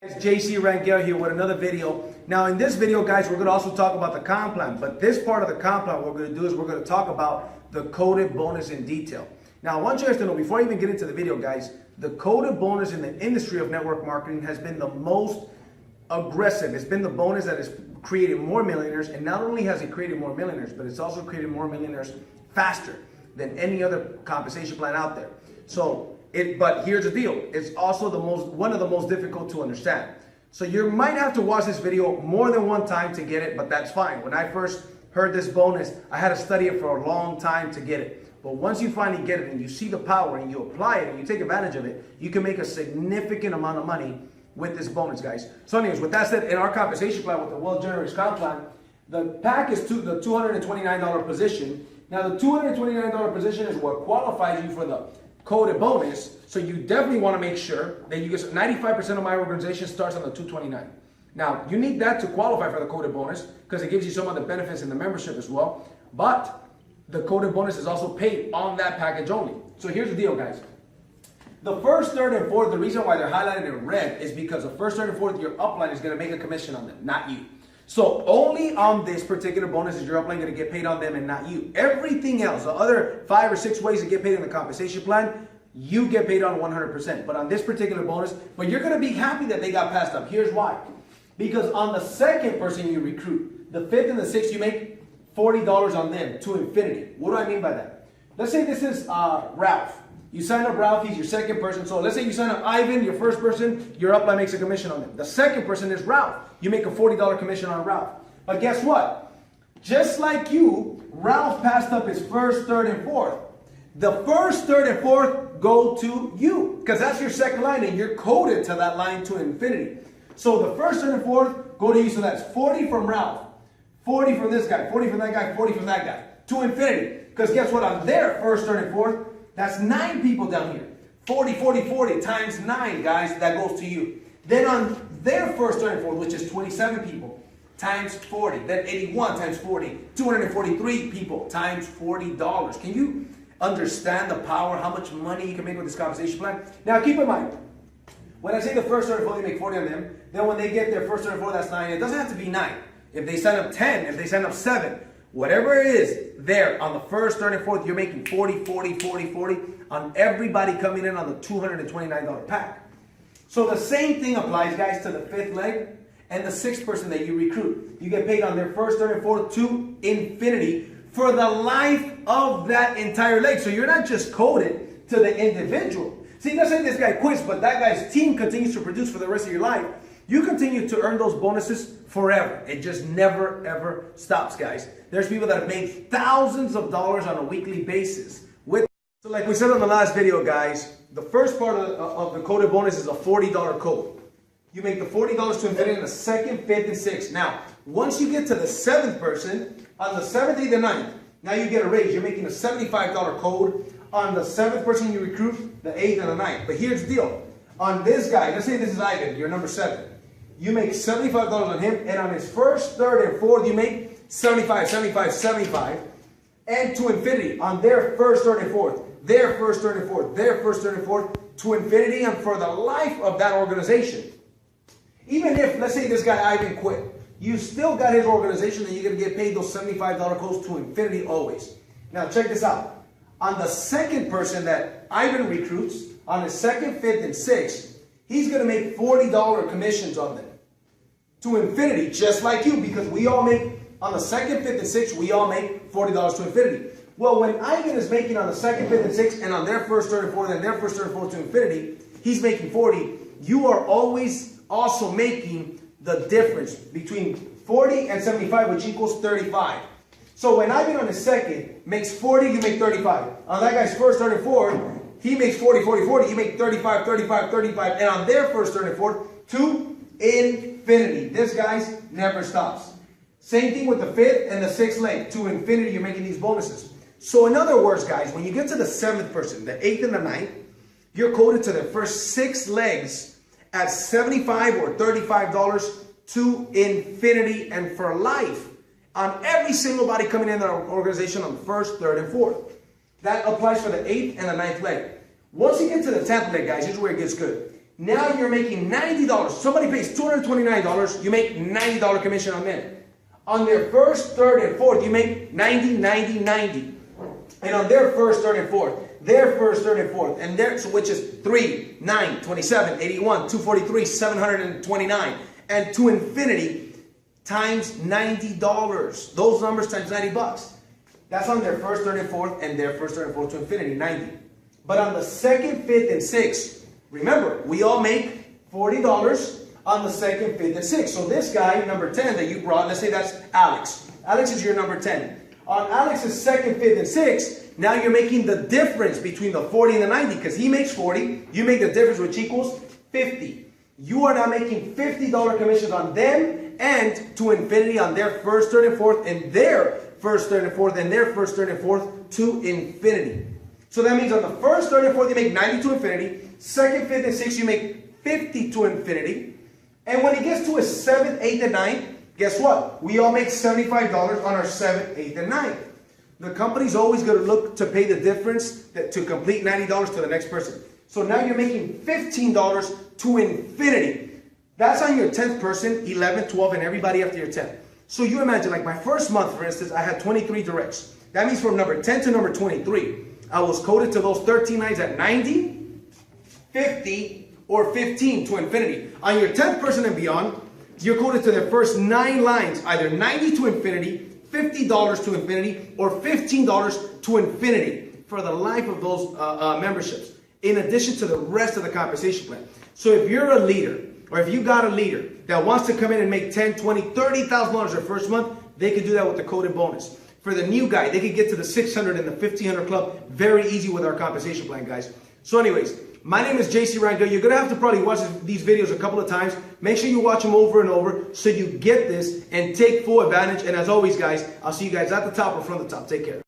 It's JC Rangel here with another video. Now in this video, guys, we're going to also talk about the comp plan, but this part of the comp plan, what we're going to do is we're going to talk about the coded bonus in detail. Now I want you guys to know, before I even get into the video, guys, the coded bonus in the industry of network marketing has been the most aggressive. It's been the bonus that has created more millionaires, and not only has it created more millionaires, but it's also created more millionaires faster than any other compensation plan out there. But here's the deal. It's also one of the most difficult to understand. So you might have to watch this video more than one time to get it, but that's fine. When I first heard this bonus, I had to study it for a long time to get it. But once you finally get it and you see the power and you apply it and you take advantage of it, you can make a significant amount of money with this bonus, guys. So anyways, with that said, in our compensation plan with the Wealth Generators Comp Plan, the pack is the $229 position. Now the $229 position is what qualifies you for the coded bonus. So you definitely want to make sure that you get 95% of my organization starts on the 229. Now you need that to qualify for the coded bonus because it gives you some of the benefits in the membership as well. But the coded bonus is also paid on that package only. So here's the deal, guys. The first, third, and fourth, the reason why they're highlighted in red is because the first, third, and fourth, your upline is going to make a commission on them, not you. So only on this particular bonus is your upline going to get paid on them and not you. Everything else, the other 5 or 6 ways to get paid in the compensation plan, you get paid on 100%. But on this particular bonus, but you're going to be happy that they got passed up. Here's why. Because on the second person you recruit, the 5th and the 6th, you make $40 on them to infinity. What do I mean by that? Let's say this is Ralph. You sign up Ralph, he's your second person. So let's say you sign up Ivan, your first person, your upline makes a commission on them. The second person is Ralph. You make a $40 commission on Ralph. But guess what? Just like you, Ralph passed up his first, third, and fourth. The first, third, and fourth go to you because that's your second line and you're coded to that line to infinity. So the first, third, and fourth go to you. So that's 40 from Ralph, 40 from this guy, 40 from that guy, 40 from that guy to infinity. Because guess what? On their first, third, and fourth, that's 9 people down here. 40, 40, 40 times 9, guys, that goes to you. Then on their first, third, and fourth, which is 27 people, times 40. Then 81 times 40, 243 people times $40. Can you understand the power, how much money you can make with this compensation plan? Now keep in mind, when I say the first, third, and fourth, you make 40 on them, then when they get their first, third, and fourth, that's 9. It doesn't have to be 9. If they sign up 10, if they sign up 7, whatever it is, there on the first, third, and fourth, you're making 40, 40, 40, 40 on everybody coming in on the $229 pack. So the same thing applies, guys, to the 5th leg and the 6th person that you recruit. You get paid on their first, third, and fourth to infinity for the life of that entire leg. So you're not just coded to the individual. See, let's say this guy quits, but that guy's team continues to produce for the rest of your life. You continue to earn those bonuses forever. It just never, ever stops, guys. There's people that have made thousands of dollars on a weekly basis. So like we said on the last video, guys, the first part of the coded bonus is a $40 code. You make the $40 to infinity in the 2nd, 5th, and 6th. Now, once you get to the 7th person, on the 7th, 8th, and 9th, now you get a raise. You're making a $75 code on the 7th person you recruit, the 8th, and the 9th. But here's the deal. On this guy, let's say this is Ivan, you're number 7. You make $75 on him, and on his first, third, and fourth, you make 75, 75, 75, and to infinity on their first, third, and fourth, their first, third, and fourth, their first, third, and fourth, to infinity, and for the life of that organization. Even if, let's say this guy Ivan quit, you still got his organization and you're going to get paid those $75 codes to infinity always. Now check this out. On the second person that Ivan recruits, on his 2nd, 5th, and 6th, he's going to make $40 commissions on them to infinity, just like you, because we all make, on the 2nd, 5th, and 6th, we all make $40 to infinity. Well, when Ivan is making on the 2nd, 5th, and 6th, and on their first, third, and fourth, and their first, third, and fourth to infinity, he's making 40. You are always also making the difference between 40 and 75, which equals 35. So when Ivan on his second makes 40, you make 35. On that guy's first, third, and fourth, he makes 40, 40, 40. You make 35, 35, 35. And on their first, third, and fourth, to infinity. This, guys, never stops. Same thing with the 5th and the 6th leg. To infinity, you're making these bonuses. So in other words, guys, when you get to the 7th person, the 8th and the 9th, you're coded to the first 6 legs at $75 or $35 to infinity and for life on every single body coming in our organization on the first, third, and fourth. That applies for the 8th and the 9th leg. Once you get to the 10th leg, guys, here's where it gets good. Now you're making $90. Somebody pays $229, you make $90 commission on them. On their first, third, and fourth, you make 90, 90, 90. And on their first, third, and fourth, their first, third, and fourth, and their, so which is 3, 9, 27, 81, 243, 729, and to infinity times $90. Those numbers times $90. That's on their first, third, and fourth, and their first, third, and fourth to infinity, 90. But on the second, fifth, and sixth, remember, we all make $40 on the second, fifth, and sixth. So this guy, number 10 that you brought, let's say that's Alex. Alex is your number 10. On Alex's second, fifth, and sixth, now you're making the difference between the 40 and the 90 because he makes 40. You make the difference, which equals 50. You are now making $50 commissions on them and to infinity on their first, third, and fourth, and their first, third, and fourth, and their first, third, and fourth to infinity. So that means on the first, third, and fourth, you make 90 to infinity. Second, fifth, and sixth, you make 50 to infinity. And when it gets to a 7th, 8th, and 9th, guess what? We all make $75 on our 7th, 8th, and 9th. The company's always going to look to pay the difference to complete $90 to the next person. So now you're making $15 to infinity. That's on your 10th person, 11, 12, and everybody after your 10th. So you imagine, like my first month, for instance, I had 23 directs. That means from number 10 to number 23, I was coded to those 13 lines at 90, 50, or 15 to infinity. On your 10th person and beyond, you're coded to the first 9 lines, either 90 to infinity, $50 to infinity, or $15 to infinity for the life of those memberships, in addition to the rest of the compensation plan. So if you're a leader, or if you got a leader that wants to come in and make $10, $20, $30,000 their first month, they could do that with the coded bonus. For the new guy, they could get to the 600 and the 1500 club very easy with our compensation plan, guys. So anyways, my name is JC Rangel. You're going to have to probably watch these videos a couple of times. Make sure you watch them over and over so you get this and take full advantage. And as always, guys, I'll see you guys at the top or from the top. Take care.